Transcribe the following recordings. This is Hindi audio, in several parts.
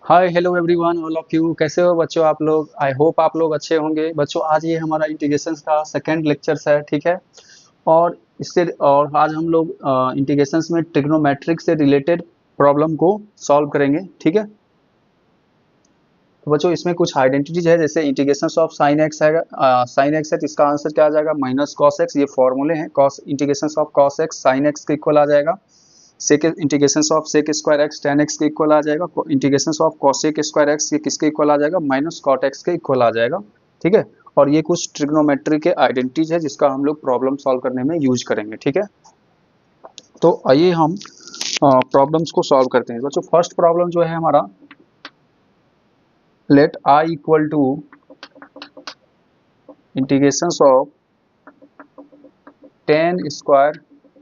Hi hello everyone, all of you कैसे हो बच्चों? आप लोग, आई होप आप लोग अच्छे होंगे। बच्चों, आज ये हमारा इंटीग्रेशन का सेकेंड लेक्चर्स है, ठीक है। और आज हम लोग इंटीग्रेशंस में ट्रिग्नोमेट्रिक से रिलेटेड प्रॉब्लम को सॉल्व करेंगे, ठीक है। तो बच्चों, इसमें कुछ आइडेंटिटीज है, जैसे इंटीग्रेशन ऑफ साइन एक्स है। साइन एक्स है तो इसका आंसर क्या आ जाएगा? Minus cos x. ये फॉर्मूले हैं। Cos integration of cos x sine x के इक्वल आ जाएगा। Sec integration of sec square x tan x के इक्वल आ जाएगा। Integration of cosec square x ये किसके इक्वल आ जाएगा? माइनस कॉट एक्स के इक्वल आ जाएगा, ठीक है। और ये कुछ ट्रिग्नोमेट्री के आइडेंटिटीज है जिसका हम लोग प्रॉब्लम सॉल्व करने में यूज करेंगे, ठीक है। तो आइए हम प्रॉब्लम्स को सॉल्व करते हैं। बच्चों, फर्स्ट प्रॉब्लम जो है हमारा, let I equal to integration of tan square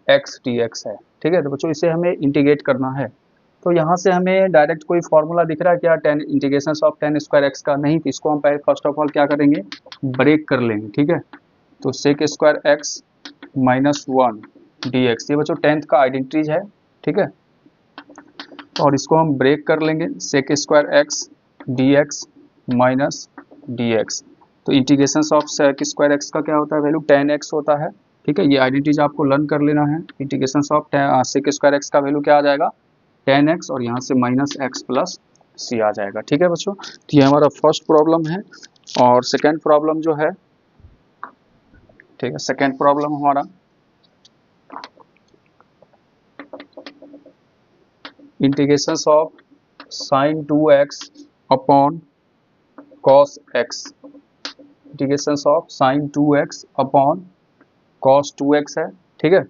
x d x है, ठीक है। तो बच्चों, इसे हमें इंटीग्रेट करना है। तो यहाँ से हमें डायरेक्ट कोई फॉर्मूला दिख रहा है क्या? Ten integration of tan square x का नहीं, तो इसको हम पहले फर्स्ट ऑफ ऑल क्या करेंगे? ब्रेक कर लेंगे, ठीक है। तो sec square x minus one d x, ये बच्चों टेंथ का आइडेंटिटीज है, ठीक है। और इसको हम ब्रेक कर लेंगे, sec square x d x minus d x. तो integration of sec square x का क्या होता है? वैल्यू टेन एक्स होता है, ठीक है। ये आइडेंटिटीज आपको लर्न कर लेना है। Integration of sec square x का वैल्यू क्या आ जाएगा? टेन एक्स, और यहाँ से माइनस एक्स प्लस सी आ जाएगा, ठीक है बच्चों। तो ये हमारा फर्स्ट प्रॉब्लम है। और सेकेंड प्रॉब्लम जो है, ठीक है, सेकेंड प्रॉब्लम हमारा integration of sign to x upon cos x. Integration of sign to x upon cos two x है, ठीक है।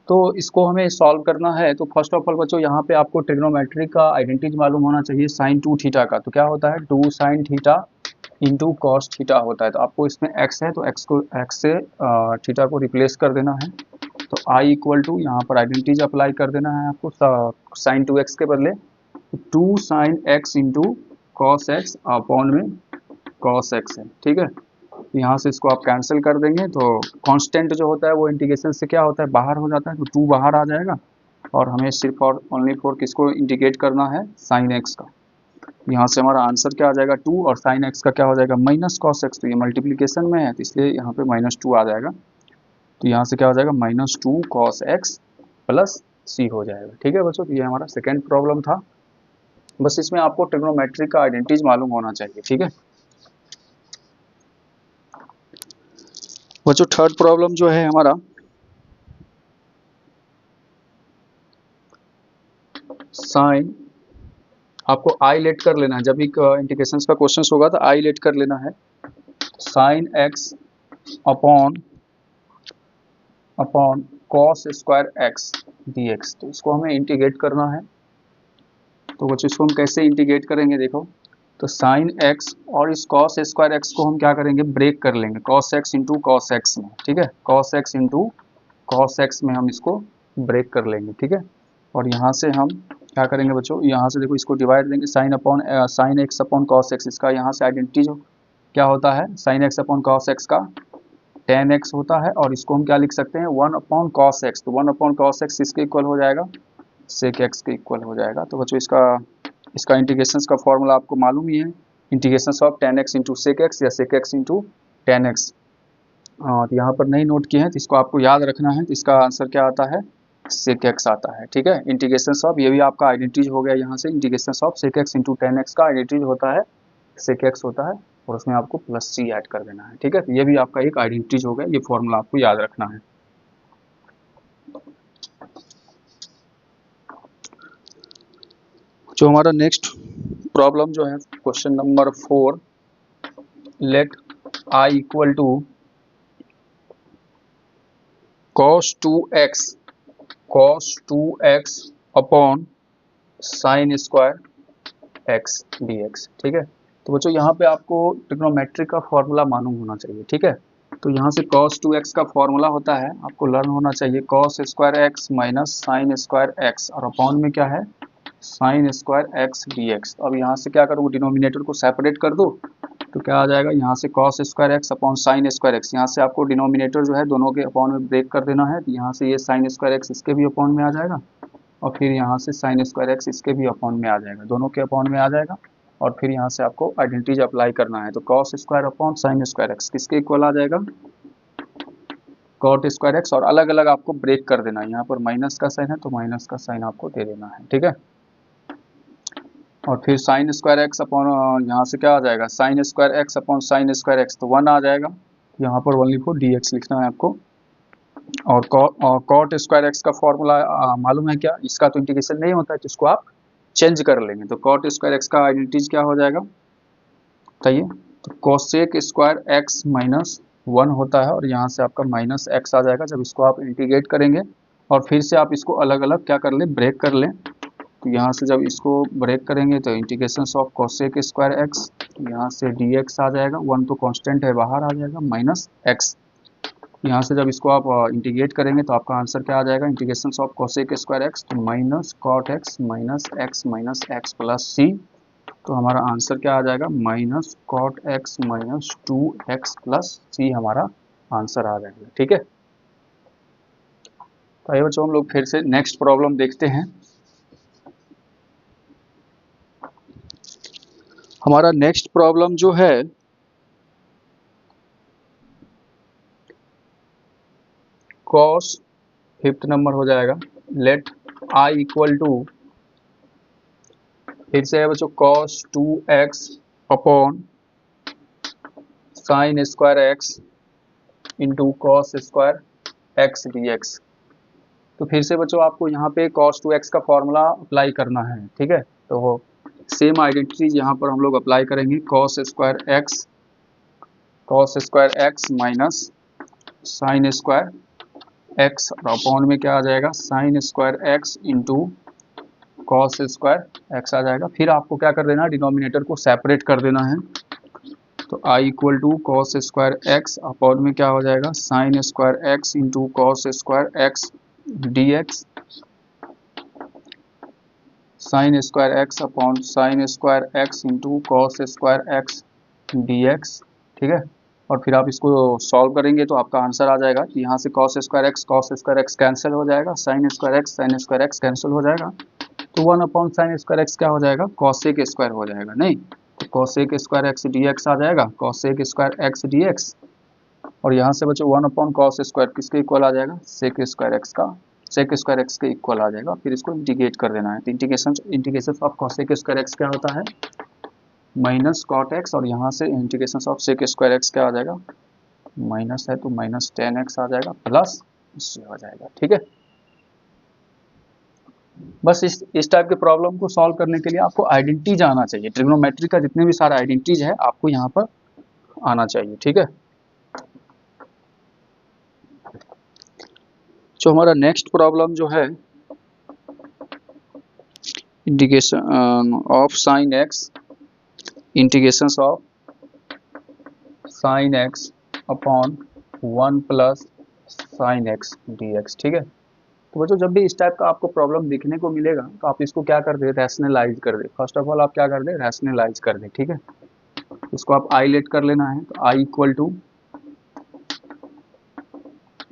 तो इसको हमें सॉल्व करना है। तो फर्स्ट ऑफ ऑल बच्चों, यहाँ पे आपको ट्रिग्नोमेट्री का आइडेंटिटी मालूम होना चाहिए, साइन टू थीटा का। तो क्या होता है? Two sine theta into cos theta होता है। तो आपको इसमें एक्स है तो एक्स से थीटा को रिप्लेस कर देना है। तो आई इक्वल टू, यहाँ पर आइडेंटिटीज अप्लाई कर देना है आपको। साइन टू एक्स के बदले two sine x into cos x upon में कॉस एक्स है, ठीक है। यहाँ से इसको आप कैंसिल कर देंगे तो कांस्टेंट जो होता है वो इंटीग्रेशन से क्या होता है? बाहर हो जाता है। तो टू बाहर आ जाएगा और हमें सिर्फ और ओनली फॉर किसको इंटीग्रेट करना है? साइन एक्स का। यहाँ से हमारा आंसर क्या आ जाएगा? टू, और साइन एक्स का क्या हो जाएगा? Minus cos x. तो ये मल्टीप्लीकेशन में है तो इसलिए यहाँ पे माइनस टू आ जाएगा। तो यहाँ से क्या हो जाएगा? Minus two cos x plus c हो जाएगा, ठीक है बच्चों। तो ये हमारा सेकेंड प्रॉब्लम था। बस इसमें आपको ट्रिग्नोमेट्री का आइडेंटिटीज मालूम होना चाहिए, ठीक है बच्चों। थर्ड प्रॉब्लम जो है हमारा, साइन, आपको आई लेट कर लेना है। जब भी इंटीग्रेशन का क्वेश्चन होगा तो आई लेट कर लेना है। Sine x upon upon cos square x d x. तो इसको हमें इंटीग्रेट करना है। तो बच्चों, इसको हम कैसे इंटीग्रेट करेंगे? देखो, तो साइन एक्स और इस कॉस स्क्वायर एक्स को हम क्या करेंगे? ब्रेक कर लेंगे cos x into cos x में, ठीक है। Cos x into cos x में हम इसको ब्रेक कर लेंगे, ठीक है। और यहाँ से हम क्या करेंगे बच्चों? यहाँ से देखो, इसको डिवाइड देंगे, sine upon sine x upon cos x. इसका यहाँ से आइडेंटिटी जो क्या होता है? Sine x upon cos x का टेन एक्स होता है। और इसको हम क्या लिख सकते हैं? One upon cos x. तो वन अपॉन कॉस एक्स इसके इक्वल हो जाएगा? सेक एक्स के इक्वल हो जाएगा। तो बच्चों, इसका इसका इंटीग्रेशन का फॉर्मूला आपको मालूम ही है, integration of tan x into sec x या sec x into tan x. तो यहाँ पर नहीं नोट किए हैं तो इसको आपको याद रखना है। तो इसका आंसर क्या आता है? सेक एक्स आता है, ठीक है। इंटीग्रेशन ऑफ, ये भी आपका आइडेंटिटीज हो गया। यहाँ से integration of sec x into tan x का आइडेंटिटीज होता है सेक एक्स होता है, और उसमें आपको प्लस सी ऐड कर देना है, ठीक है। तो ये भी आपका एक आइडेंटिटीज हो गया। ये फॉर्मूला आपको याद रखना है। जो हमारा नेक्स्ट प्रॉब्लम जो है, question number 4, let I equal to cos 2x upon sine square x dx, ठीक है। तो बच्चों, यहाँ पे आपको ट्रिग्नोमेट्री का फॉर्मूला मालूम होना चाहिए, ठीक है। तो यहाँ से cos 2x का फॉर्मूला होता है, आपको लर्न होना चाहिए, cos square x minus sine square x, और अपॉन में क्या है? Sign square x dx। अब यहाँ से क्या करूँगा? डिनोमिनेटर को सेपरेट कर दो तो क्या आ जाएगा? यहाँ से cos square x upon sine square x. यहाँ से आपको डिनोमिनेटर जो है दोनों के अपॉन में ब्रेक कर देना है। तो यहाँ से ये साइन स्क्वायर एक्स इसके भी अपॉन में आ जाएगा, और फिर यहाँ से साइन स्क्वायर एक्स इसके भी अपॉन में आ जाएगा, दोनों के अपॉन में आ जाएगा। और फिर यहाँ से आपको आइडेंटिटीज अप्लाई करना है, तो cos square upon sine square x किसके इक्वल आ जाएगा, कॉट स्क्वायर एक्स। और अलग अलग आपको ब्रेक कर देना है, यहाँ पर माइनस का साइन है तो माइनस का साइन आपको दे देना है, ठीक है। और फिर साइन स्क्वायर एक्स अपॉन यहाँ से क्या आ जाएगा, sine square x upon sine square x, तो 1 आ जाएगा। यहाँ पर ओनली फॉर डी एक्स लिखना है आपको। और कॉट स्क्वायर एक्स का फॉर्मूला मालूम है क्या, इसका तो इंटीग्रेशन नहीं होता है तो इसको आप चेंज कर लेंगे। तो कॉट स्क्वायर एक्स का आइडेंटिटीज क्या हो जाएगा बताइए, तो कोसेक स्क्वायर एक्स माइनस 1 होता है और यहाँ से आपका माइनस एक्स आ जाएगा जब इसको आप इंटीग्रेट करेंगे। और फिर से आप इसको अलग अलग क्या कर लें, ब्रेक कर लें। तो यहाँ से जब इसको ब्रेक करेंगे तो integration of cosec square x, यहाँ से डी एक्स आ जाएगा, 1 तो कांस्टेंट है बाहर आ जाएगा, माइनस एक्स। यहाँ से जब इसको आप इंटीग्रेट करेंगे तो आपका आंसर क्या आ जाएगा, integration of cosec square x, तो minus cot x minus x plus c. तो हमारा आंसर क्या आ जाएगा, minus cot x minus 2x plus c हमारा आंसर आ जाएगा, ठीक है। तो आइए बच्चों हम लोग फिर से नेक्स्ट प्रॉब्लम देखते हैं। हमारा नेक्स्ट प्रॉब्लम जो है कॉस, फिफ्थ नंबर हो जाएगा, लेट आई इक्वल टू, फिर से है बच्चों cos 2x upon sine square x into cos square x d x. तो फिर से बच्चों आपको यहाँ पे cos 2x का फॉर्मूला अप्लाई करना है, ठीक है। तो सेम आइडेंटिटीज यहाँ पर हम लोग अप्लाई करेंगे, cos square x minus sine square x और अपॉन में क्या आ जाएगा, sine square x into cos square x आ जाएगा। फिर आपको क्या कर देना है, डिनोमिनेटर को सेपरेट कर देना है। तो I equal to cos square x upon में क्या हो जाएगा, sine square x into cos square x d x, sine square x upon sine square x into cos square x d x, ठीक है। और फिर आप इसको सॉल्व करेंगे तो आपका आंसर आ जाएगा कि यहाँ से कॉस स्क्वायर एक्स कैंसिल हो जाएगा, साइन स्क्वायर एक्स कैंसिल हो जाएगा। तो 1 अपॉन साइन स्क्वायर एक्स क्या हो जाएगा, कॉसेक स्क्वायर हो जाएगा, नहीं तो cosec square x d x आ जाएगा, cosec square x d x. और यहाँ से बच्चों 1 अपॉन कॉस स्क्वायर किसके इक्वल आ जाएगा, सेक स्क्वायर एक्स का, सेक स्क्वायर एक्स के इक्वल आ जाएगा। फिर इसको इंटीग्रेट कर देना है, तो integration of cosec square x क्या होता है, माइनस कॉट एक्स, और यहाँ से integration of sec square x क्या आ जाएगा, माइनस है तो माइनस टेन एक्स आ जाएगा प्लस इससे हो जाएगा, ठीक है। बस इस टाइप के प्रॉब्लम को सॉल्व करने के लिए आपको आइडेंटिटीज आना चाहिए, ट्रिग्नोमेट्री का जितने भी सारे आइडेंटिटीज है आपको यहाँ पर आना चाहिए, ठीक है। जो हमारा नेक्स्ट प्रॉब्लम जो है, integration of sine x, integrations of sine x upon 1 plus sine x d x, ठीक है। तो बच्चों जब भी इस टाइप का आपको प्रॉब्लम देखने को मिलेगा तो आप इसको क्या कर दे, रैशनलाइज कर दे। फर्स्ट ऑफ ऑल आप क्या कर दे, रैशनलाइज कर दे, ठीक है। इसको आप आई लेट कर लेना है, तो आई इक्वल टू,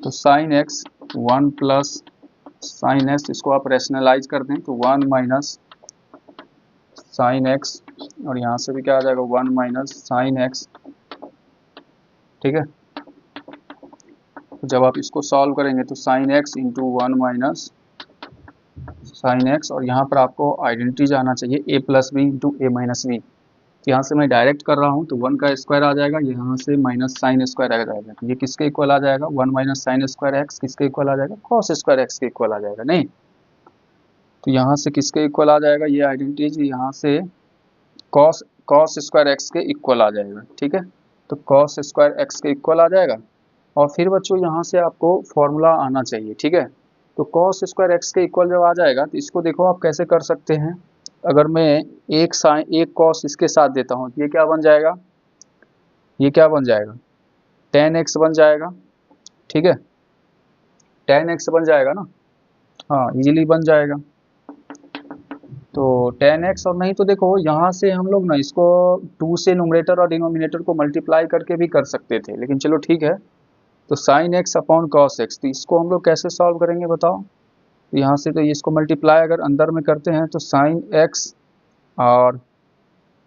तो sine x 1 plus sine x, इसको आप रैशनलाइज कर दें तो 1 माइनस साइन एक्स, और यहाँ से भी क्या आ जाएगा 1 माइनस साइन एक्स, ठीक है। तो जब आप इसको सॉल्व करेंगे तो sine x into 1 minus sine x, और यहाँ पर आपको आइडेंटिटी आना चाहिए ए प्लस बी इंटू ए माइनस बी। तो यहाँ से मैं डायरेक्ट कर रहा हूँ तो 1 का स्क्वायर आ जाएगा, यहाँ से माइनस साइन स्क्वायर आ जाएगा, तो ये किसके इक्वल आ जाएगा, 1 माइनस साइन स्क्वायर एक्स किसके इक्वल आ जाएगा, कॉस स्क्वायर एक्स के इक्वल आ जाएगा, नहीं तो यहाँ से किसके इक्वल आ जाएगा, ये आइडेंटिटी यहाँ से कॉस स्क्वायर एक्स के इक्वल आ जाएगा, ठीक है। तो कॉस स्क्वायर एक्स के इक्वल आ जाएगा। और फिर बच्चों यहाँ से आपको फॉर्मूला आना चाहिए, ठीक है। तो कॉस स्क्वायर एक्स के इक्वल जब आ जाएगा तो इसको देखो आप कैसे कर सकते हैं। अगर मैं एक कॉस इसके साथ देता हूँ तो ये क्या बन जाएगा, ये क्या बन जाएगा, टेन एक्स बन जाएगा, ठीक है, टेन एक्स बन जाएगा ना, हाँ इजीली बन जाएगा। तो टेन एक्स, और नहीं तो देखो यहाँ से हम लोग ना इसको 2 से न्यूमरेटर और डिनोमिनेटर को मल्टीप्लाई करके भी कर सकते थे, लेकिन चलो ठीक है। तो sine x upon cos x, तो इसको हम लोग कैसे सॉल्व करेंगे बताओ। तो यहाँ से तो इसको मल्टीप्लाई अगर अंदर में करते हैं तो साइन एक्स और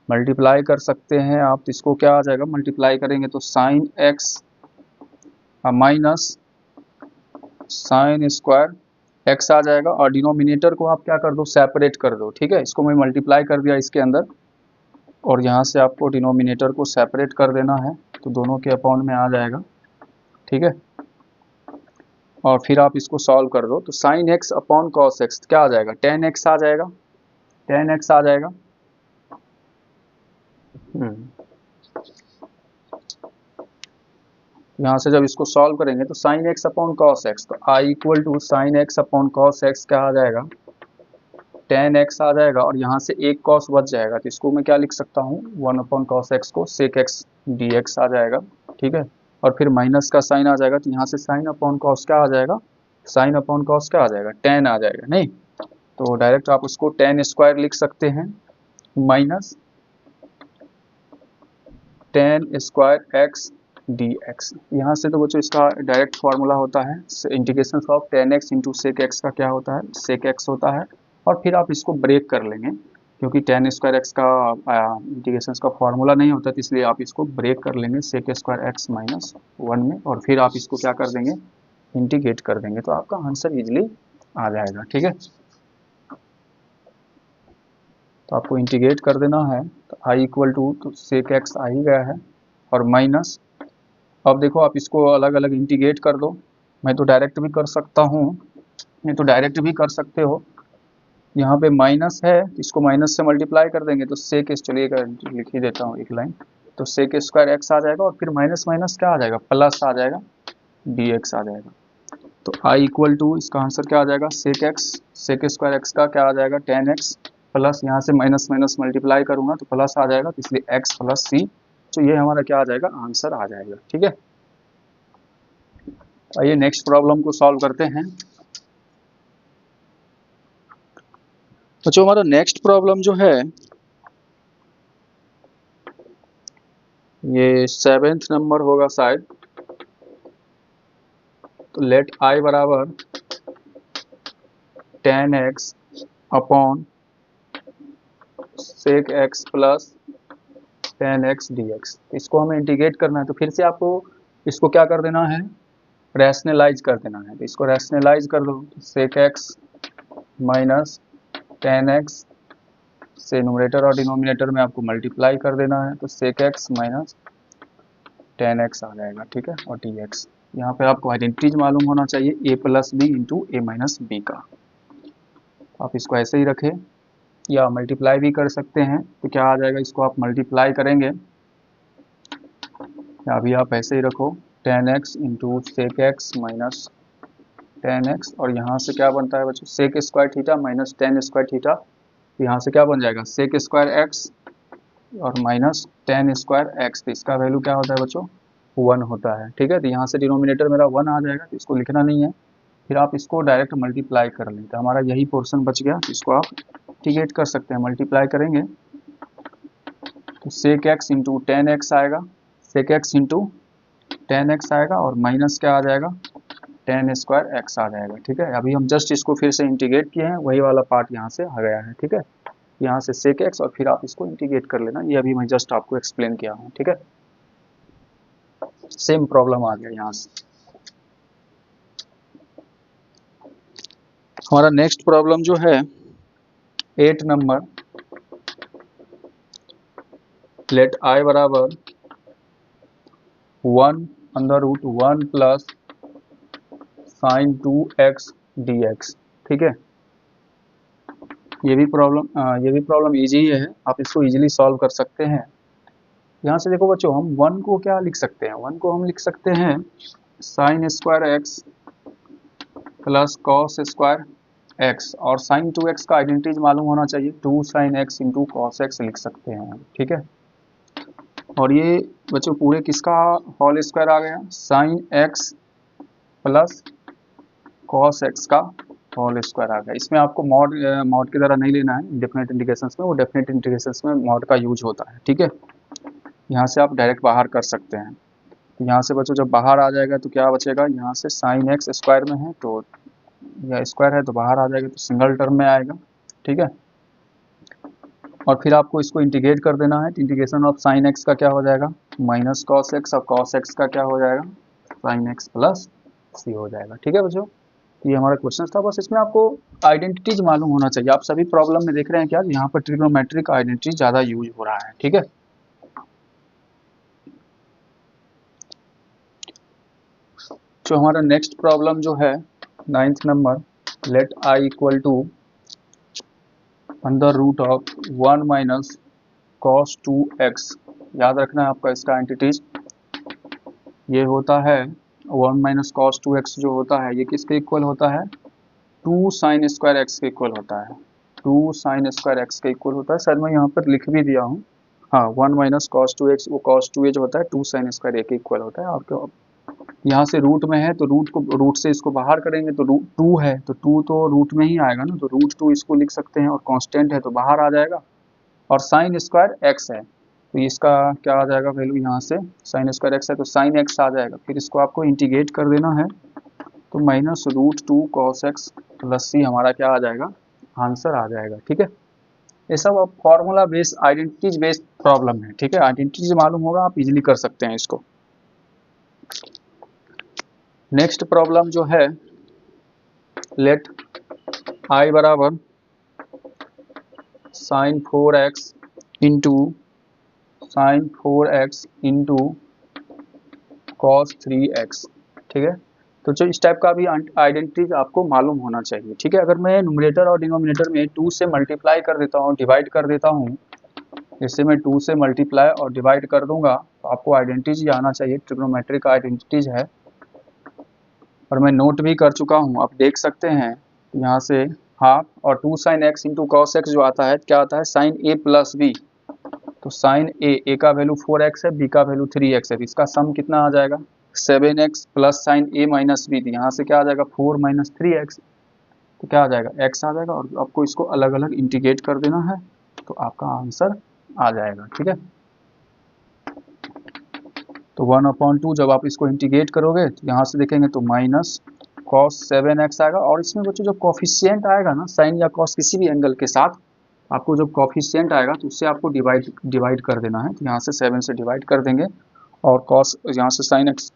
मल्टीप्लाई कर सकते हैं आप, तो इसको क्या आ जाएगा, मल्टीप्लाई करेंगे तो sine x minus sine square x आ जाएगा, और डिनोमिनेटर को आप क्या कर दो, सेपरेट कर दो। ठीक है, इसको मैं मल्टीप्लाई कर दिया इसके अंदर, और यहाँ से आपको डिनोमिनेटर को सेपरेट कर देना है, तो दोनों के अपॉन में आ जाएगा। ठीक है, और फिर आप इसको सॉल्व कर दो, तो sine x upon cos x क्या आ जाएगा, टेन एक्स आ जाएगा, टेन एक्स आ जाएगा। यहाँ से जब इसको सॉल्व करेंगे तो sine x upon cos x, तो I equal to sine x upon cos x क्या आ जाएगा, टेन एक्स आ जाएगा, और यहाँ से एक कॉस बच जाएगा, तो इसको मैं क्या लिख सकता हूँ, वन अपॉन कॉस एक्स को सेक एक्स डी एक्स आ जाएगा। ठीक है, और फिर माइनस का साइन आ जाएगा, तो यहाँ से साइन अपॉन कॉस क्या आ जाएगा, साइन अपॉन कॉस क्या आ जाएगा, टेन आ जाएगा। नहीं, तो डायरेक्ट आप उसको टेन स्क्वायर लिख सकते हैं minus tan square x d x. यहाँ से तो बच्चों इसका डायरेक्ट फार्मूला होता है integration of tan x into sec x का क्या होता है, सेक एक्स होता है, और फिर आप इसको ब्रेक कर लेंगे, क्योंकि टेन स्क्वायर एक्स का इंटीग्रेशन का फार्मूला नहीं होता, तो इसलिए आप इसको ब्रेक कर लेंगे sec square x minus one में, और फिर आप इसको क्या कर देंगे, इंटीग्रेट कर देंगे, तो आपका आंसर इजिली आ जाएगा। ठीक है, तो आपको इंटीग्रेट कर देना है, तो आई इक्वल टू, तो सेक एक्स आ ही गया है, और माइनस, अब देखो आप इसको अलग अलग इंटीग्रेट कर दो, मैं तो डायरेक्ट भी कर सकता हूँ, नहीं तो डायरेक्ट भी कर सकते हो, यहाँ पे माइनस है, इसको माइनस से मल्टीप्लाई कर देंगे, तो सेक, चलिएगा लिख ही देता हूँ एक लाइन, तो सेक स्क्वायर एक्स आ जाएगा, और फिर माइनस माइनस क्या आ जाएगा, प्लस आ जाएगा, डी एक्स आ जाएगा। तो आई इक्वल टू, इसका आंसर क्या आ जाएगा, sec x, sec square x का क्या आ जाएगा, टेन एक्स, प्लस यहाँ से माइनस माइनस मल्टीप्लाई करूँगा तो प्लस आ जाएगा, तो इसलिए एक्स प्लस सी, तो ये हमारा क्या आ जाएगा, आंसर आ जाएगा। ठीक है, आइए नेक्स्ट प्रॉब्लम को सॉल्व करते हैं। तो जो हमारा नेक्स्ट प्रॉब्लम जो है, ये 7th नंबर होगा शायद, तो लेट आई बराबर tan x upon sec x plus tan x d x, इसको हमें इंटीग्रेट करना है, तो फिर से आपको इसको क्या कर देना है, रैशनलाइज कर देना है, तो इसको रैशनलाइज कर दो, sec x minus tan x से न्यूमरेटर और डिनोमिनेटर में आपको मल्टीप्लाई कर देना है, तो sec x minus tan x आ जाएगा। ठीक है, और डी एक्स, यहाँ पे आपको आइडेंटिटीज मालूम होना चाहिए, ए प्लस बी इंटू ए माइनस बी का, आप इसको ऐसे ही रखें, या मल्टीप्लाई भी कर सकते हैं, तो क्या आ जाएगा, इसको आप मल्टीप्लाई करेंगे, या अभी आप ऐसे ही रखो, tan x into sec x minus tan x, और यहाँ से क्या बनता है बच्चों, sec square theta minus tan square theta, तो यहाँ से क्या बन जाएगा, सेक स्क्वायर एक्स और माइनस टेन स्क्वायर एक्स, तो इसका वैल्यू क्या होता है बच्चों, वन होता है। ठीक है, तो यहाँ से डिनोमिनेटर मेरा वन आ जाएगा, तो इसको लिखना नहीं है, फिर आप इसको डायरेक्ट मल्टीप्लाई कर लें, तो हमारा यही पोर्शन बच गया, इसको आप इंटीग्रेट कर सकते हैं, मल्टीप्लाई करेंगे तो sec x into tan x आएगा, sec x into tan x आएगा, और माइनस क्या आ जाएगा, टेन स्क्वायर एक्स आ जाएगा। ठीक है, अभी हम जस्ट इसको फिर से इंटीग्रेट किए हैं, वही वाला पार्ट यहाँ से आ गया है। ठीक है, यहाँ से सेक एक्स, और फिर आप इसको इंटीग्रेट कर लेना, ये अभी मैं जस्ट आपको एक्सप्लेन किया हूँ। ठीक है, सेम प्रॉब्लम आ गया यहाँ से। हमारा नेक्स्ट प्रॉब्लम जो है 8 नंबर, लेट आई बराबर 1 under root 1 plus sine 2x dx। ठीक है, ये भी प्रॉब्लम इजी ही है, आप इसको इजीली सॉल्व कर सकते हैं। यहाँ से देखो बच्चों, हम 1 को क्या लिख सकते हैं, 1 को हम लिख सकते हैं sign square x plus cos square x, और साइन 2x का आइडेंटिटीज मालूम होना चाहिए, 2 sign x into cos x लिख सकते हैं। ठीक है, और ये बच्चों पूरे किसका होल स्क्वायर आ गया, sine x plus cos x का होल स्क्वायर आ गया। इसमें आपको मॉड की तरह नहीं लेना है डेफिनेट इंटीग्रेशंस में, वो डेफिनेट इंटीग्रेशंस में मॉड का यूज होता है। ठीक है, यहाँ से आप डायरेक्ट बाहर कर सकते हैं, तो यहाँ से बच्चों जब बाहर आ जाएगा तो क्या बचेगा, यहाँ से साइन एक्स स्क्वायर में है तो या स्क्वायर है तो बाहर आ जाएगा, तो सिंगल टर्म में आएगा, ठीक है। और फिर आपको इसको इंटीग्रेट कर देना है, तो इंटीग्रेशन ऑफ साइन एक्स का क्या हो जाएगा, माइनस कॉस एक्स, और कॉस एक्स का क्या हो जाएगा, साइन एक्स प्लस सी हो जाएगा, ठीक है बच्चों। ये हमारा क्वेश्चन था, बस इसमें आपको आइडेंटिटीज मालूम होना चाहिए। आप सभी प्रॉब्लम में देख रहे हैं क्या, यहाँ पर ट्रिग्नोमेट्रिक आइडेंटिटी ज़्यादा यूज हो रहा है, ठीक है। जो हमारा नेक्स्ट प्रॉब्लम जो है 9th नंबर, let I equal to under root of 1 minus cos 2x। याद रखना है आपका इसका एंटिटीज, ये होता है 1 माइनस कॉस 2x जो होता है ये किसके इक्वल होता है, 2 साइन स्क्वायर एक्स के इक्वल होता है, 2 साइन स्क्वायर एक्स के इक्वल होता है। शायद मैं यहाँ पर लिख भी दिया हूँ, हाँ 1 माइनस कॉस 2x, वो कॉस 2a जो होता है 2 साइन स्क्वायर ए के इक्वल होता है। आपको यहाँ से रूट में है तो रूट से इसको बाहर करेंगे तो रूट 2 है तो 2 तो रूट में ही आएगा ना, तो रूट 2 इसको लिख सकते हैं, और कांस्टेंट है तो बाहर आ जाएगा, और साइन स्क्वायर एक्स है तो इसका क्या आ जाएगा वैल्यू, यहाँ से साइन स्क्वायर एक्स है तो साइन एक्स आ जाएगा। फिर इसको आपको इंटीग्रेट कर देना है, तो minus root 2 cos x plus c हमारा क्या आ जाएगा, आंसर आ जाएगा, ठीक है। ये सब formula based identities based problem है, ठीक है। आइडेंटिटीज मालूम होगा आप इजीली कर सकते हैं इसको। नेक्स्ट प्रॉब्लम जो है, लेट आई बराबर sine 4x into sine 4x into cos 3x, ठीक है। तो जो इस टाइप का भी आइडेंटिटीज आपको मालूम होना चाहिए, ठीक है। अगर मैं न्यूमरेटर और डिनोमिनेटर में 2 से मल्टीप्लाई कर देता हूँ, डिवाइड कर देता हूँ, जैसे मैं 2 से मल्टीप्लाई और डिवाइड कर दूंगा तो आपको आइडेंटिटीज आना चाहिए, ट्रिग्नोमेट्रिक आइडेंटिटीज है, और मैं नोट भी कर चुका हूँ, आप देख सकते हैं यहाँ से हाफ, और 2 sign x into cos x जो आता है क्या आता है, साइन ए प्लस बी, तो साइन ए का वैल्यू 4x है, बी का वैल्यू 3x है, तो इसका सम कितना आ जाएगा 7x प्लस साइन ए माइनस बी, यहाँ से क्या आ जाएगा 4 माइनस 3x, तो क्या आ जाएगा x आ जाएगा, और आपको इसको अलग अलग इंटीग्रेट कर देना है तो आपका आंसर आ जाएगा, ठीक है। तो 1/2 जब आप इसको इंटीग्रेट करोगे तो यहाँ से देखेंगे तो माइनस कॉस 7x आएगा, और इसमें बच्चों जो कोफिशिएंट आएगा ना साइन या कॉस किसी भी एंगल के साथ, आपको जब कोफिशिएंट आएगा तो उससे आपको डिवाइड कर देना है, तो यहाँ से 7 से डिवाइड कर देंगे, और कॉस यहाँ से साइन एक्स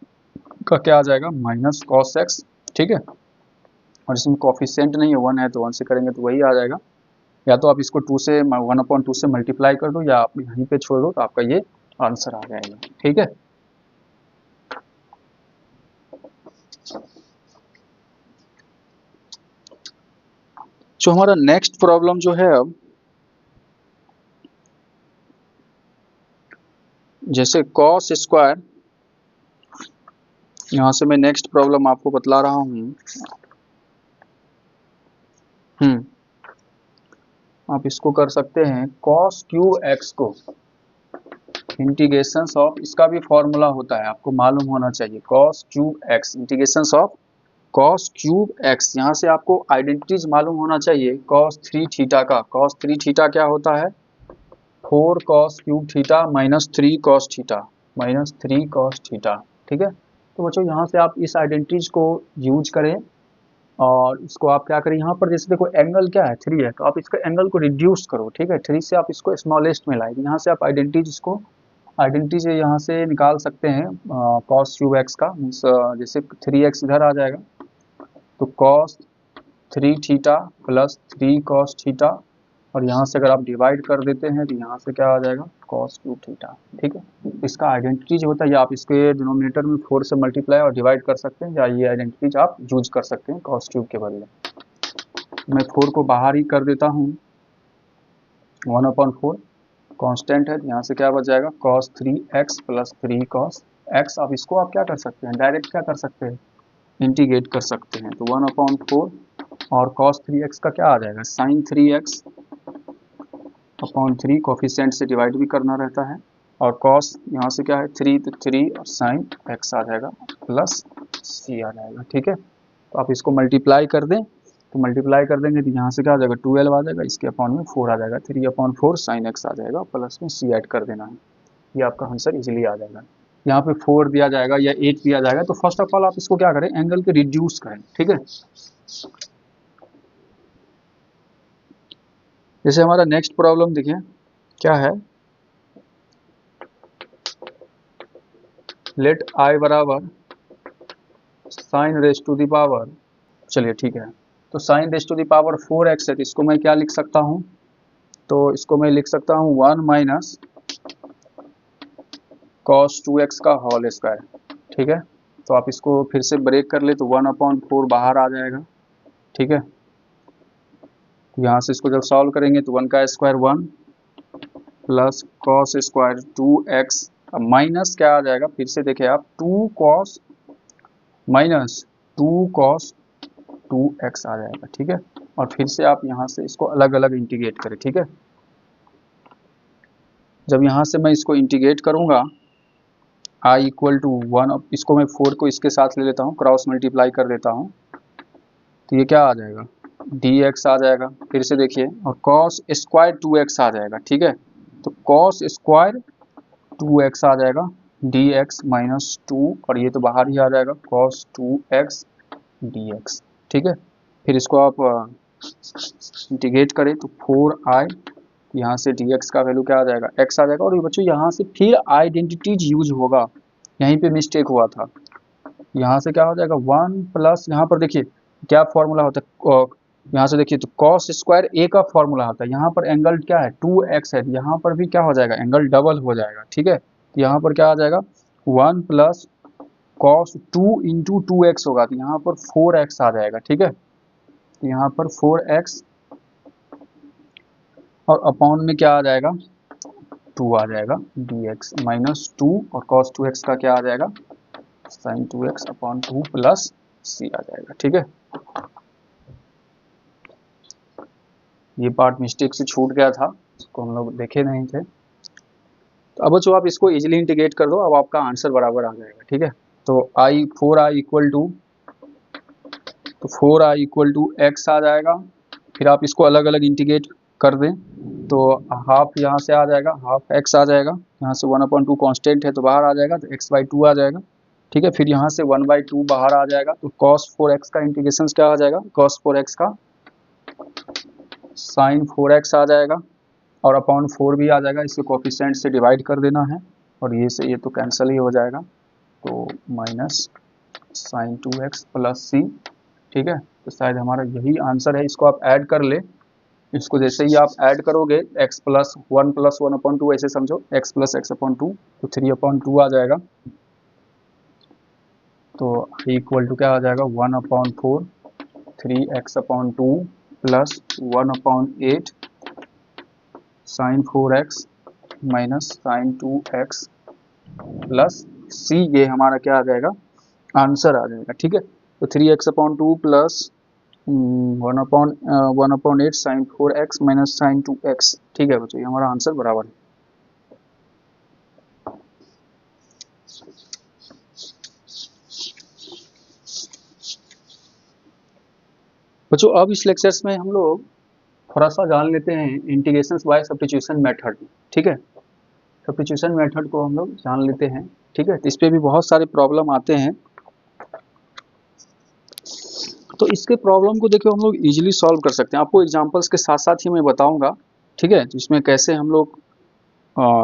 का क्या आ जाएगा माइनस कॉस एक्स, ठीक है। और इसमें कोफिशिएंट नहीं है 1 है तो 1 से करेंगे तो वही आ जाएगा, या तो आप इसको 2 से 1/2 से मल्टीप्लाई कर दो, या आप यहीं पे छोड़ दो तो आपका ये आंसर आ जाएगा, ठीक है। जो हमारा नेक्स्ट प्रॉब्लम जो है, अब जैसे कॉस स्क्वायर, यहाँ से मैं नेक्स्ट प्रॉब्लम आपको बतला रहा हूँ। आप इसको कर सकते हैं कॉस क्यूब एक्स को इंटीग्रेशन ऑफ, इसका भी फॉर्मूला होता है आपको मालूम होना चाहिए, cos cube x integration of cos cube x. यहाँ से आपको आइडेंटिटीज मालूम होना चाहिए, कॉस 3 थीटा का, कॉस 3 थीटा क्या होता है 4 cos cube theta minus 3 cos theta, minus 3 cos theta, ठीक है। तो बच्चों यहाँ से आप इस आइडेंटिटीज को यूज करें, और इसको आप क्या करें, यहाँ पर जैसे देखो एंगल क्या है 3 है, तो आप इसका एंगल को रिड्यूस करो, ठीक है, 3 से आप इसको स्मॉलेस्ट में लाएंगे, यहाँ से आप आइडेंटिटीज यहाँ से निकाल सकते हैं कॉस क्यूब एक्स का, मीन्स जैसे 3x इधर आ जाएगा तो cos 3 theta plus 3 cos theta, और यहाँ से अगर आप डिवाइड कर देते हैं तो यहाँ से क्या आ जाएगा कॉस क्यूब थीटा, ठीक है। इसका आइडेंटिटी जो होता है, या आप इसके डिनोमिनेटर में 4 से मल्टीप्लाई और डिवाइड कर सकते हैं, या ये आइडेंटिटीज आप यूज कर सकते हैं कॉस क्यूब के बदले। मैं 4 को बाहर ही कर देता हूँ, 1/4 कांस्टेंट है, यहाँ से क्या बच जाएगा cos 3x plus 3 cos x। अब इसको आप क्या कर सकते हैं, डायरेक्ट क्या कर सकते हैं, इंटीग्रेट कर सकते हैं, तो 1/4 और cos 3x का क्या आ जाएगा sin 3x अपॉन 3, कोफिशिएंट से डिवाइड भी करना रहता है, और cos यहाँ से क्या है 3 तो 3 और sin x आ जाएगा प्लस c आ जाएगा, ठीक है। तो आप इसको मल्टीप्लाई कर दें, तो मल्टीप्लाई कर देंगे तो यहाँ से क्या आ जाएगा 12 आ जाएगा, इसके अपॉन में 4 आ जाएगा, 3/4 sin x आ जाएगा, प्लस में c ऐड कर देना है, ये आपका आंसर इजीली आ जाएगा। यहाँ पे 4 दिया जाएगा या 8 दिया जाएगा, तो फर्स्ट ऑफ ऑल आप इसको क्या करें एंगल के रिड्यूस करें, ठीक है। जैसे हमारा नेक्स्ट प्रॉब्लम देखिए क्या है, लेट आई बराबर sine raise to the power, चलिए ठीक है, तो sine raise to the power 4x है, तो इसको मैं क्या लिख सकता हूँ, तो इसको मैं लिख सकता हूँ 1 माइनस कॉस 2x का होल स्क्वायर। ठीक है, तो आप इसको फिर से ब्रेक कर ले तो 1/4 बाहर आ जाएगा। ठीक है, यहाँ से इसको जब सॉल्व करेंगे तो 1 का square 1 plus cos square 2x, अब माइनस क्या आ जाएगा, फिर से देखिए आप 2 कॉस माइनस 2 कॉस 2x आ जाएगा। ठीक है, और फिर से आप यहाँ से इसको अलग अलग इंटीग्रेट करें। ठीक है, जब यहाँ से मैं इसको इंटीग्रेट करूँगा i इक्वल टू 1, इसको मैं 4 को इसके साथ ले लेता हूँ, क्रॉस मल्टीप्लाई कर देता हूँ, तो ये क्या आ जाएगा dx आ जाएगा। फिर से देखिए, और cos स्क्वायर 2x आ जाएगा। ठीक है, तो cos स्क्वायर 2x आ जाएगा dx माइनस 2, और ये तो बाहर ही आ जाएगा cos 2x dx। ठीक है, फिर इसको आप इंटीग्रेट करें तो 4i, यहाँ से dx का वैल्यू क्या आ जाएगा x आ जाएगा। और ये बच्चों यहाँ से फिर आइडेंटिटीज यूज होगा, यहीं पे मिस्टेक हुआ था, यहाँ से क्या हो जाएगा 1 प्लस, यहाँ पर देखिए क्या फॉर्मूला होता है, यहाँ से देखिए तो cos स्क्वायर a का फॉर्मूला होता है, यहाँ पर एंगल क्या है 2x है, यहाँ पर भी क्या हो जाएगा एंगल डबल हो जाएगा। ठीक है, तो यहाँ पर क्या आ जाएगा 1 प्लस cos 2 इंटू 2x होगा, तो यहाँ पर 4x आ जाएगा। ठीक है, तो यहाँ पर 4x और अपॉन में क्या आ जाएगा 2 आ जाएगा dx माइनस 2, और cos 2x का क्या आ जाएगा sin 2x upon 2 plus c आ जाएगा। ठीक है, ये पार्ट मिस्टेक से छूट गया था, इसको हम लोग देखे नहीं थे। तो अब बच्चों आप इसको इजीली इंटीग्रेट कर दो, अब आपका आंसर बराबर आ जाएगा। ठीक है, तो 4i इक्वल टू, तो 4i इक्वल टू x आ जाएगा, फिर आप इसको अलग अलग इंटीग्रेट कर दें तो हाफ यहाँ से आ जाएगा, हाफ x आ जाएगा, यहाँ से 1/2 कांस्टेंट है तो बाहर आ जाएगा, तो x/2 आ जाएगा। ठीक है, फिर यहाँ से 1/2 बाहर आ जाएगा, तो cos 4x का इंटीग्रेशन क्या आ जाएगा, cos 4x का sin 4x आ जाएगा, और अपॉन 4 भी आ जाएगा, इसके कोफिशिएंट से डिवाइड कर देना है, और ये से ये तो कैंसिल ही हो जाएगा, तो minus sin 2x plus c। ठीक है, तो शायद हमारा यही आंसर है, इसको आप ऐड कर ले, इसको जैसे ही आप ऐड करोगे x प्लस 1 ऐसे समझो, x प्लस x/2, तो 3/2 आ जाएगा, तो इक्वल टू क्या आ जाएगा 1/4 3x/2 plus 1/8 sin 4x minus sin 2x plus c, ये हमारा क्या आ जाएगा आंसर आ जाएगा। ठीक है, तो 3x/2 plus 1/8 sin 4x minus sin 2x। ठीक है बच्चों, ये हमारा आंसर बराबर है। बच्चों अब इस लेक्चर्स में हम लोग थोड़ा सा जान लेते हैं इंटीग्रेशन बाय सब्स्टिट्यूशन मेथड। ठीक है, सब्स्टिट्यूशन मेथड को हम लोग जान लेते हैं। ठीक है, तो इस पे भी बहुत सारे प्रॉब्लम आते हैं, तो इसके प्रॉब्लम को देखिए हम लोग इजीली सॉल्व कर सकते हैं, आपको एग्जांपल्स के साथ साथ ही मैं बताऊंगा। ठीक है, तो इसमें कैसे हम लोग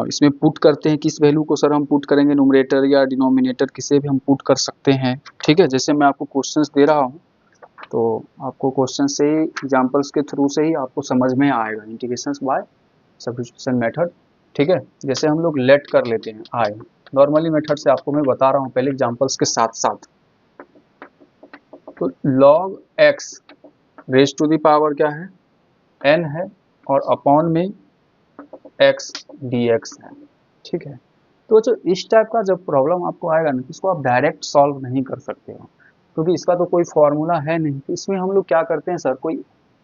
इसमें पुट करते हैं, किस वैल्यू को सर हम पुट करेंगे, न्यूमरेटर या डिनोमिनेटर किसे भी हम पुट कर सकते हैं। ठीक है, जैसे मैं आपको क्वेश्चंस दे रहा हूँ तो आपको क्वेश्चन से ही, एग्जांपल्स के थ्रू से ही आपको समझ में आएगा इंटीग्रेशन बाय सब्स्टिट्यूशन मेथड। ठीक है, जैसे हम लोग लेट कर लेते हैं आई, नॉर्मली मेथड से आपको मैं बता रहा हूँ पहले एग्जांपल्स के साथ साथ। तो log x raise to the power क्या है n है, और अपॉन में x dx है। ठीक है, तो जो इस टाइप का जब प्रॉब्लम आपको आएगा ना, इसको आप डायरेक्ट सॉल्व नहीं कर सकते हो, क्योंकि इसका तो कोई फॉर्मूला है नहीं। तो इसमें हम लोग क्या करते हैं सर, कोई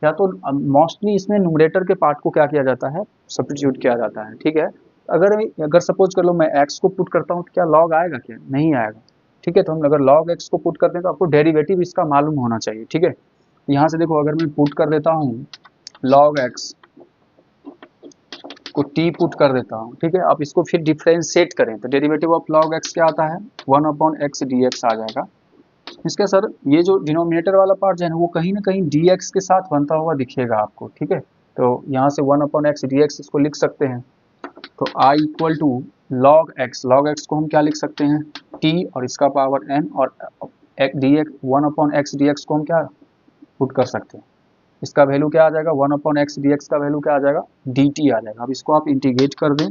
या तो मोस्टली इसमें न्यूमरेटर के पार्ट को क्या किया जाता है, सब्स्टिट्यूट किया जाता है। ठीक है, अगर सपोज कर लो मैं x को पुट करता हूँ तो क्या log आएगा, क्या नहीं आएगा। ठीक है, तो हम अगर log x को पुट करते हैं तो आपको डेरिवेटिव इसका मालूम होना चाहिए। ठीक है, यहाँ से देखो, अगर मैं पुट कर देता हूँ log x को t पुट कर देता हूँ। ठीक है, आप इसको फिर डिफरेंशिएट करें तो डेरिवेटिव ऑफ log x क्या आता है 1/x dx आ जाएगा। इसका सर ये जो डिनोमिनेटर वाला पार्ट जो है ना वो कहीं ना कहीं dx के साथ बनता हुआ दिखेगा आपको, ठीक है। तो यहाँ से 1/x dx इसको लिख सकते हैं। तो I equal to log x को हम क्या लिख सकते हैं t और इसका पावर n, और dx 1/x dx को हम क्या पुट कर सकते हैं, इसका वैल्यू क्या आ जाएगा 1/x dx का वैल्यू क्या आ जाएगा dt आ जाएगा। अब इसको आप इंटीग्रेट कर दें,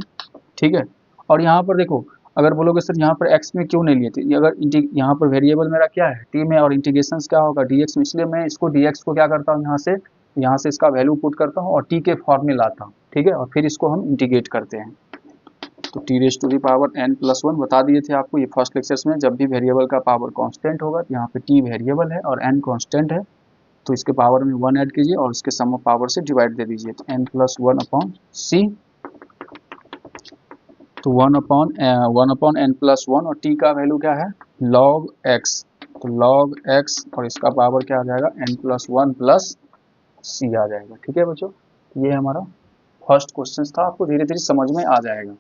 ठीक है। और यहाँ पर देखो अगर बोलोगे सर यहाँ पर x में क्यों नहीं लिए थे, अगर यहाँ पर वेरिएबल मेरा क्या है t में और इंटीग्रेशन क्या होगा dx में, इसलिए मैं इसको dx को क्या करता हूँ यहाँ से इसका वैल्यू पुट करता हूँ और t के फॉर्म में लाता हूँ, ठीक है। और फिर इसको हम इंटीग्रेट करते हैं। तो t⁻n+1 बता दिए थे आपको ये फर्स्ट लेक्चर्स में, जब भी वेरिएबल का पावर कांस्टेंट होगा तो यहाँ पे t वेरिएबल है और n कांस्टेंट है, तो इसके पावर में 1 ऐड कीजिए और इसके सम ऑफ पावर से डिवाइड दे दीजिए। तो n+1/c, तो 1/n+1 और t का वैल्यू क्या है log x, तो log x और इसका पावर क्या आ जाएगा n+1+c आ जाएगा, ठीक है बच्चों। ये हमारा फर्स्ट क्वेश्चन था, आपको धीरे धीरे समझ में आ जाएगा।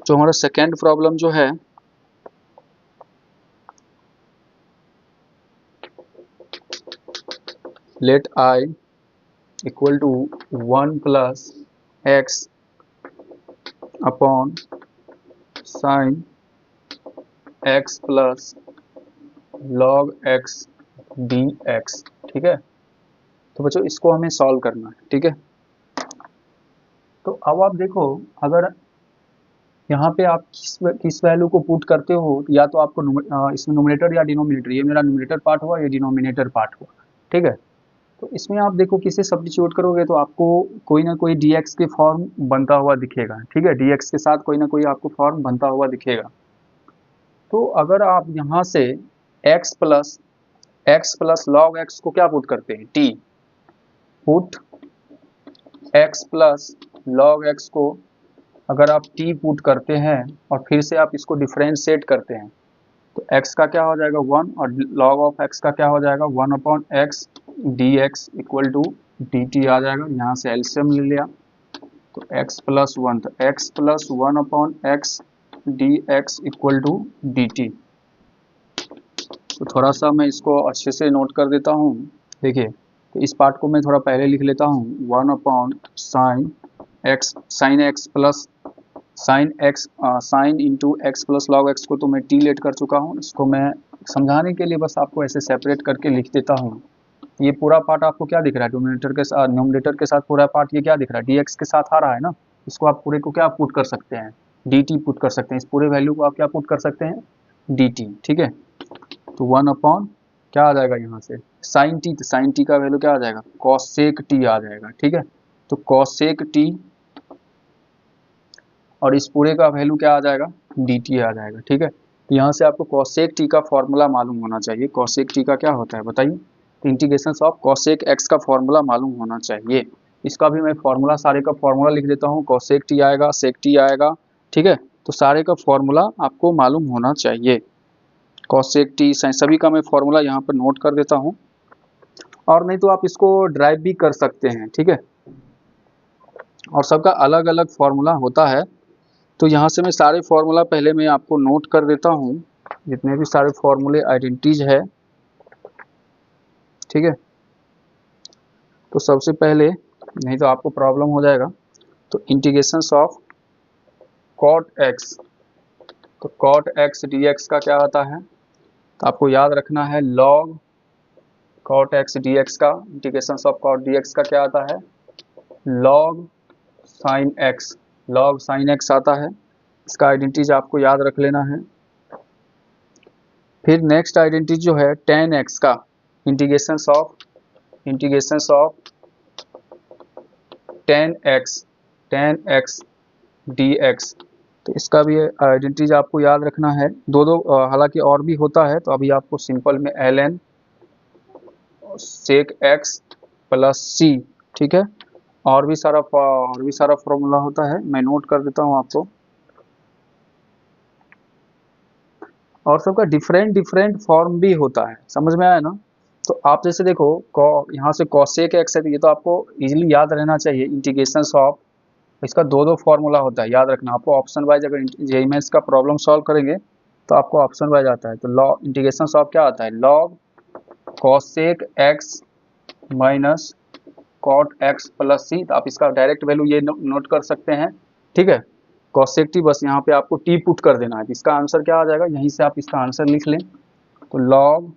जो हमारा सेकेंड प्रॉब्लम जो है let I equal to 1+x upon sine x plus log x dx, ठीक है। तो बच्चों इसको हमें सॉल्व करना है, ठीक है। तो अब आप देखो अगर यहाँ पे आप किस वैल्यू को पुट करते हो, या तो आपको इसमें नोमिनेटर या डिनोमिनेटर, ये मेरा नोमिनेटर पार्ट हुआ, ये डिनोमिनेटर पार्ट हुआ, ठीक है। तो इसमें आप देखो किसे सब्स्टिट्यूट करोगे तो आपको कोई ना कोई dx के फॉर्म बनता हुआ दिखेगा, ठीक है। dx के साथ कोई ना कोई आपको फॉर्म बनता हुआ दिखेगा। तो अगर आप यहाँ से x प्लस log x को क्या पुट करते हैं t, put x plus log x को अगर आप t पुट करते हैं और फिर से आप इसको डिफरेंशिएट करते हैं तो x का क्या हो जाएगा 1 और log ऑफ x का क्या हो जाएगा 1/x dx equal to dt आ जाएगा। यहाँ से एलसीएम ले लिया तो x+1, तो x+1/x dx equal to dt। तो थोड़ा सा मैं इसको अच्छे से नोट कर देता हूँ, देखिए। तो इस पार्ट को मैं थोड़ा पहले लिख लेता हूँ 1/sin x plus sine into x plus log x को तो मैं t लेट कर चुका हूँ, इसको मैं समझाने के लिए बस आपको ऐसे सेपरेट करके लिख देता हूँ। ये पूरा पार्ट आपको क्या दिख रहा है न्यूमरेटर के साथ पूरा पार्ट ये क्या दिख रहा है dx के साथ आ रहा है ना, इसको आप पूरे को क्या पुट कर सकते हैं dt पुट कर सकते हैं, इस पूरे वैल्यू को आप क्या पुट कर सकते हैं dt, ठीक है। तो 1 क्या आ जाएगा यहाँ से साइन t, तो साइन t का वैल्यू क्या आ जाएगा cosec t आ जाएगा, ठीक है। तो cosec t और इस पूरे का वैल्यू क्या आ जाएगा dt आ जाएगा, ठीक है। तो यहाँ से आपको cosec t का फॉर्मूला मालूम होना चाहिए। cosec t का क्या होता है बताइए, तो इंटीग्रेशन ऑफ cosec x का फॉर्मूला मालूम होना चाहिए। इसका भी मैं फॉर्मूला सारे का फॉर्मूला लिख देता हूँ, cosec t आएगा, sec t आएगा, ठीक है। तो सारे का फॉर्मूला आपको मालूम होना चाहिए, cosec t सभी का मैं फॉर्मूला यहाँ पर नोट कर देता हूँ, और नहीं तो आप इसको ड्राइव भी कर सकते हैं, ठीक है। और सबका अलग अलग फॉर्मूला होता है, तो यहाँ से मैं सारे फॉर्मूला पहले मैं आपको नोट कर देता हूँ, जितने भी सारे फॉर्मूले आइडेंटिटीज है, ठीक है। तो सबसे पहले नहीं तो आपको प्रॉब्लम हो जाएगा, तो इंटीग्रेशन ऑफ cot x, तो cot x dx का क्या आता है, तो आपको याद रखना है log cot x dx का, इंटीग्रेशन ऑफ cot dx का क्या आता है log sin x आता है। इसका आइडेंटिटीज आपको याद रख लेना है। फिर नेक्स्ट आइडेंटिटी जो है tan x का, integration of tan x dx, तो इसका भी आइडेंटिटीज आपको याद रखना है। दो हालांकि और भी होता है, तो अभी आपको सिंपल में ln sec x plus c, ठीक है। और भी सारा फॉर्मूला होता है, मैं नोट कर देता हूँ आपको। और सबका डिफरेंट फॉर्म भी होता है, समझ में आया ना। तो आप जैसे देखो यहाँ से cosec x है, तो ये तो आपको इजीली याद रहना चाहिए, इंटीग्रेशन ऑफ इसका दो दो फॉर्मूला होता है, याद रखना आपको। ऑप्शन वाइज अगर जेईई में इसका प्रॉब्लम सॉल्व करेंगे तो आपको ऑप्शन वाइज आता है। तो लॉग इंटीग्रेशन ऑफ क्या आता है, log cosec x minus cot x plus c. तो आप इसका डायरेक्ट वैल्यू ये नोट कर सकते हैं, ठीक है। कॉसेक टी, बस यहाँ पे आपको टी पुट कर देना है। इसका आंसर क्या आ जाएगा, यहीं से आप इसका आंसर लिख लें। तो log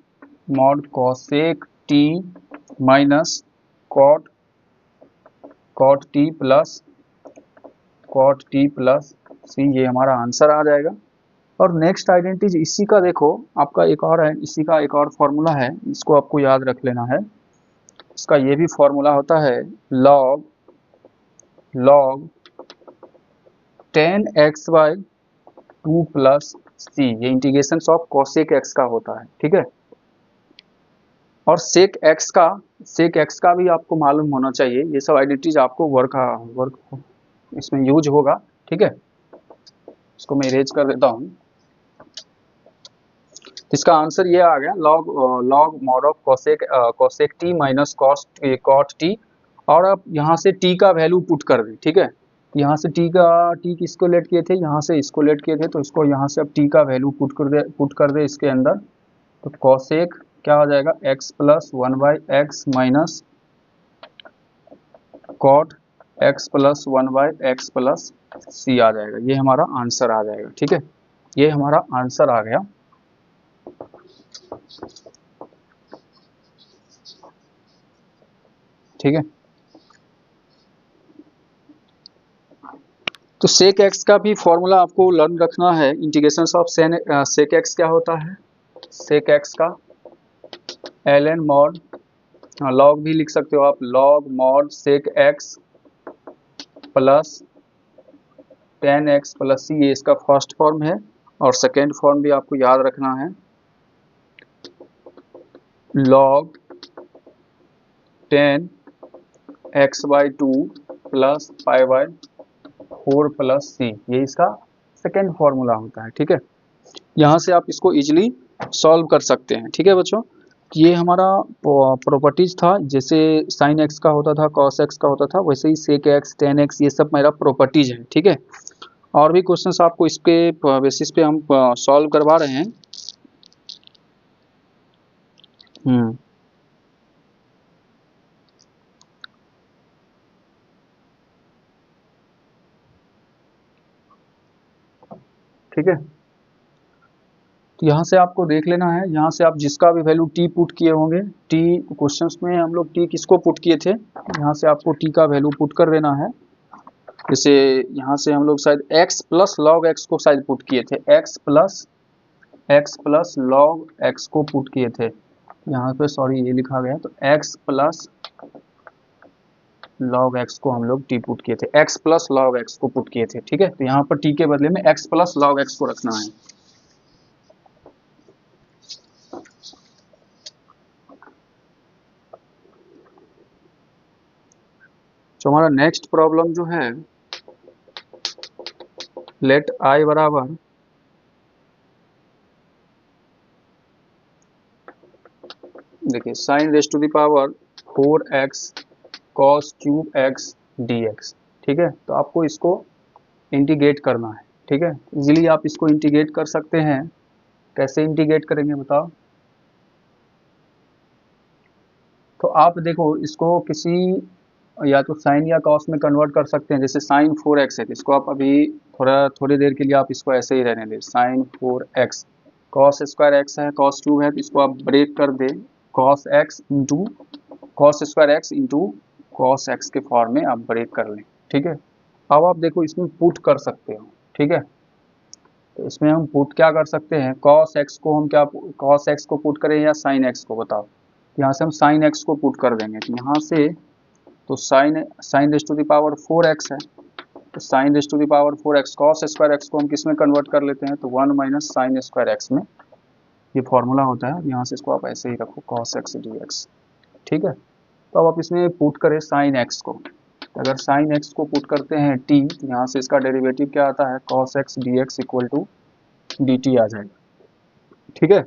mod cosec T minus cot cot t plus c, ये हमारा आंसर आ जाएगा। और नेक्स्ट आइडेंटिटी इसी का देखो, आपका एक और है, इसी का एक और फॉर्मूला है, इसको आपको याद रख लेना है। इसका ये भी फॉर्मूला होता है लॉग 10x/2 प्लस सी। ये इंटीग्रेशन ऑफ कॉसेक एक्स का होता है, ठीक है। और सेक एक्स का भी आपको मालूम होना चाहिए। ये सब आइडेंटिटीज आपको वर्क इसमें यूज होगा, ठीक है। इसको मैं इरेज कर देता हूँ। इसका आंसर ये आ गया, log mod of cosec T minus cot T. और आप यहाँ से टी का वैल्यू पुट कर दें, ठीक है। यहाँ से टी किसको लेट किए थे, यहाँ से इसको लेट किए थे, तो इसको यहाँ से अब टी का वैल्यू पुट कर दे इसके अंदर। तो कॉसेक क्या हो जाएगा, x plus 1/x minus cot x plus 1/x plus सी आ जाएगा। ये हमारा आंसर आ जाएगा, ठीक है। ये हमारा आंसर आ गया। ठीक है। तो सेक एक्स का भी फॉर्मूला आपको लर्न रखना है। इंटीग्रेशन ऑफ सेक एक्स क्या होता है, सेक एक्स का ln मॉड, लॉग भी लिख सकते हो आप, log mod sec x plus 10x plus c, ये इसका फर्स्ट फॉर्म है। और सेकेंड फॉर्म भी आपको याद रखना है, log 10x/2 plus 5/4 plus c, ये इसका सेकेंड फॉर्मूला होता है, ठीक है। यहाँ से आप इसको इजीली सॉल्व कर सकते हैं, ठीक है बच्चों। ये हमारा प्रॉपर्टीज था, जैसे साइन एक्स का होता था, कॉस एक्स का होता था, वैसे ही सेक एक्स, टेन एक्स, ये सब मेरा प्रॉपर्टीज है, ठीक है। और भी क्वेश्चंस आपको इसके बेसिस पे हम सॉल्व करवा रहे हैं। ठीक है। तो यहाँ से आपको देख लेना है, यहाँ से आप जिसका भी वैल्यू टी पुट किए होंगे, टी क्वेश्चंस में हम लोग टी किसको पुट किए थे, यहाँ से आपको टी का वैल्यू पुट कर देना है। जैसे यहाँ से हम लोग शायद x प्लस लॉग एक्स को शायद पुट किए थे, x प्लस लॉग एक्स को पुट किए थे। यहाँ पे सॉरी ये लिखा गया, तो x प्लस लॉग एक्स को हम लोग टी पुट किए थे, x प्लस लॉग एक्स को पुट किए थे, ठीक है। तो यहाँ पर टी के बदले में x प्लस लॉग एक्स को रखना है। तो हमारा नेक्स्ट प्रॉब्लम जो है, लेट i बराबर देखिए sine raise to the power 4x cos cube x dx, ठीक है। तो आपको इसको इंटीग्रेट करना है, ठीक है। इजीली आप इसको इंटीग्रेट कर सकते हैं। कैसे इंटीग्रेट करेंगे बताओ। तो आप देखो इसको किसी या तो साइन या कॉस में कन्वर्ट कर सकते हैं। जैसे साइन 4x है, तो इसको आप अभी थोड़ी देर के लिए आप इसको ऐसे ही रहने दें, sine 4x। Cos square x है, कॉस क्यूब है, तो इसको आप ब्रेक कर दें, cos square x into cos x के फॉर्म में आप ब्रेक कर लें, ठीक है। अब आप देखो इसमें पुट कर सकते हो, ठीक है। तो इसमें हम पुट क्या कर सकते हैं, कॉस एक्स को पुट करें या साइन एक्स को, बताओ। यहाँ से हम साइन एक्स को पुट कर देंगे, तो यहाँ से तो sine raise to the power 4x है, तो sine raise to the power 4x, cos square x को हम किस में कन्वर्ट कर लेते हैं, तो 1 माइनस साइन स्क्वायर एक्स में, ये फॉर्मूला होता है। यहाँ से इसको आप ऐसे ही रखो, कॉस एक्स dx, ठीक है। तो अब आप इसमें पुट करें साइन एक्स को, तो अगर साइन एक्स को पुट करते हैं t, तो यहाँ से इसका डेरिवेटिव क्या आता है, cos x dx equal to dt आ जाएगा, ठीक है।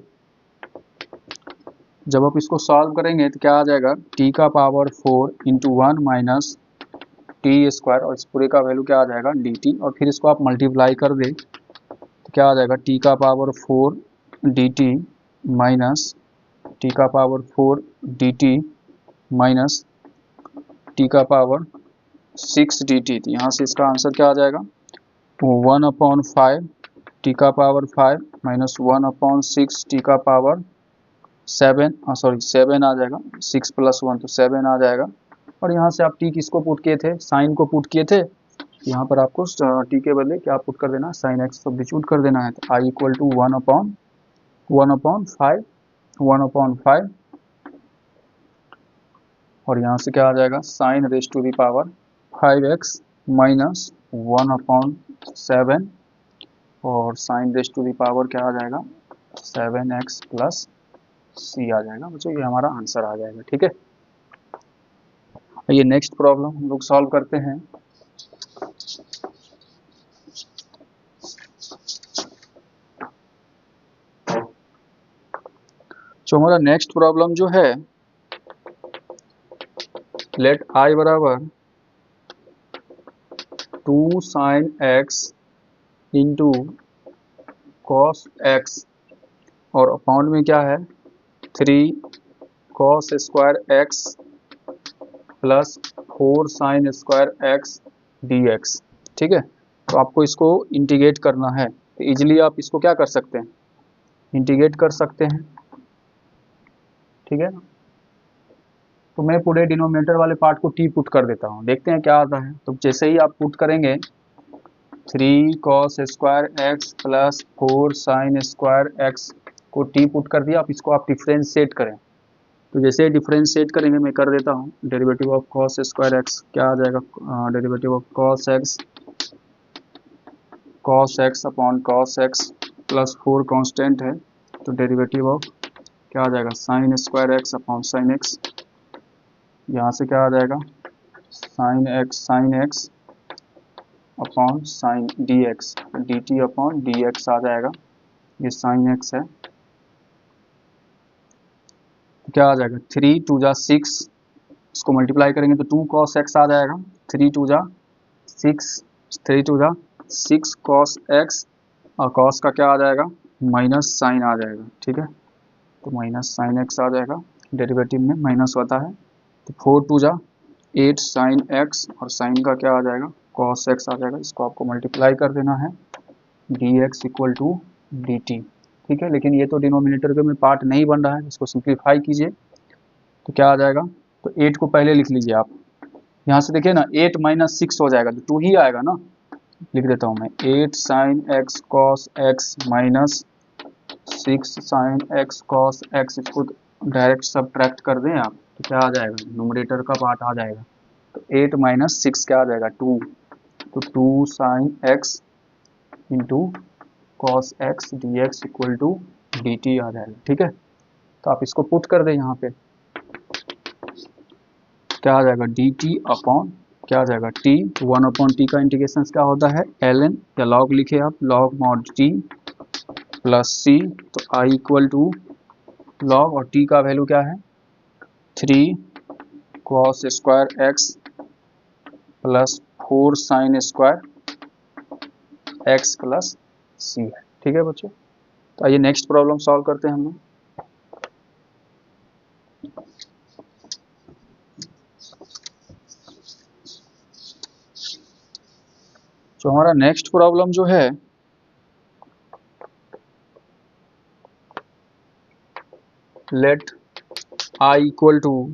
जब आप इसको सॉल्व करेंगे तो क्या आ जाएगा, t का power 4 into 1 minus T square और इस पूरे का वैल्यू क्या आ जाएगा डी टी, और फिर इसको आप मल्टीप्लाई कर दें तो क्या आ जाएगा टी का power 4 d t minus t का power 4 d t minus t का पावर 6 डी टी। तो यहाँ से इसका आंसर क्या आ जाएगा 1/5 टी का पावर 5 माइनस 1/6 टी का पावर 7 7 आ जाएगा, 6 + 1 तो 7 आ जाएगा। और यहाँ से आप टी किसको पुट किए थे, साइन को पुट किए थे, यहाँ पर आपको टी के बदले क्या पुट कर देना, साइन एक्स सब्स्टिट्यूट कर देना है। तो आई इक्वल टू 1/5 और यहाँ से क्या आ जाएगा sine raise to the power 5x माइनस 1/7 और sine raise to the power क्या आ जाएगा 7x प्लस c आ जाएगा। बच्चों ये हमारा आंसर आ जाएगा। ठीक है, ये नेक्स्ट प्रॉब्लम हम लोग सॉल्व करते हैं। जो हमारा नेक्स्ट प्रॉब्लम जो है, लेट i बराबर 2 sin x into cos x और अपाउंड में क्या है 3 cos square x plus 4 sin square x dx। ठीक है, तो आपको इसको इंटीग्रेट करना है। तो इजीली आप इसको क्या कर सकते हैं, इंटीग्रेट कर सकते हैं। ठीक है ना, तो मैं पूरे डिनोमिनेटर वाले पार्ट को टी पुट कर देता हूँ, देखते हैं क्या आता है। तो जैसे ही आप पुट करेंगे 3 cos square x plus 4 sin square x को टी पुट कर दिया। आप इसको आप डिफ्रेंशिएट करें, तो जैसे ही डिफ्रेंशिएट करेंगे मैं कर देता हूँ, derivative of cos square x क्या आ जाएगा, derivative of cos x upon cos x plus 4 constant है, तो डेरिवेटिव ऑफ क्या आ जाएगा sine square x upon sine x। यहाँ से क्या आ जाएगा sine x upon sine dx, dt upon dx आ जाएगा। ये साइन x है, क्या आ जाएगा 3 2 जा 6, इसको मल्टीप्लाई करेंगे तो 2 cos x आ जाएगा, 3 2 जा 6 cos x और cos का क्या आ जाएगा माइनस साइन आ जाएगा। ठीक है, तो माइनस साइन x आ जाएगा, डेरिवेटिव में माइनस होता है। तो 4 2 जा 8 साइन x और साइन का क्या आ जाएगा cos x आ जाएगा। इसको आपको मल्टीप्लाई कर देना है, dx इक्वल टू dt। ठीक है, लेकिन ये तो डिनोमिनेटर के में पार्ट नहीं बन रहा है, इसको सिंप्लीफाई कीजिए तो क्या आ जाएगा। तो 8 को पहले लिख लीजिए आप, यहाँ से देखिए ना 8 माइनस 6 हो जाएगा तो 2 ही आएगा ना, लिख देता हूँ मैं 8 sine x cos x minus 6 sine x cos x, इसको डायरेक्ट सब्ट्रैक्ट कर दें आप तो क्या आ जाएगा न्यूमरेटर का पार्ट आ जाएगा। तो 8 माइनस 6 क्या आ जाएगा 2, तो 2 sine x into cos x dx equal to dt आ जाएगा। ठीक है, तो आप इसको पुट कर दें यहाँ पे, क्या आ जाएगा dt अपॉन क्या आ जाएगा t, 1/t का इंटीग्रेशन क्या होता है ln, या log लिखे आप log mod t plus c, तो i इक्वल टू log और t का वैल्यू क्या है 3 cos square x plus 4 sign square x plus c है। ठीक है बच्चों, तो आइए नेक्स्ट प्रॉब्लम सॉल्व करते हैं हम लोग। तो हमारा नेक्स्ट प्रॉब्लम जो है, let i equal to